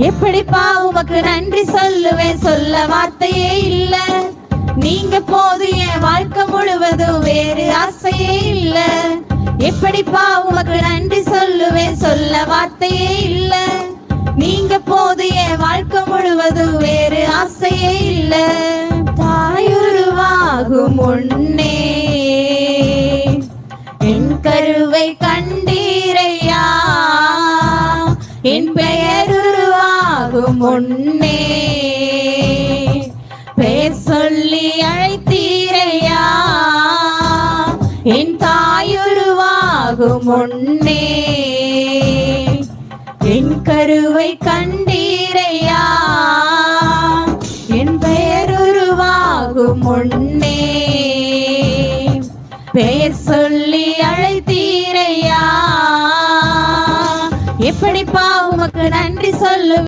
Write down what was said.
எப்படிப்பா உமக்கு நன்றி சொல்லுவேன், சொல்ல வார்த்தையே இல்ல. நீங்க போது என் வாழ்க்கை முழுவதும் வேறு ஆசையே இல்ல. எப்படிப்பா உமக்கு நன்றி சொல்லுவேன், சொல்ல வார்த்தையே இல்ல. நீங்க போது என் வாழ்க்கை முழுவதும் வேறு ஆசையே இல்ல. தாயுருவாகும் முன்னே என் கருவை கண்டீரையா, என் பெயர் உருவாகும் முன்னே பெயர் சொல்லி அழைத்தீரையா, என் தாயுருவாகும் முன்னே என் கருவை கண்டீரையா, என் பெயர் உருவாகும் முன்னே பெயர் சொல்லி அழைத்தீரையா. எப்படிப்பா உமக்கு நன்றி சொல்லு.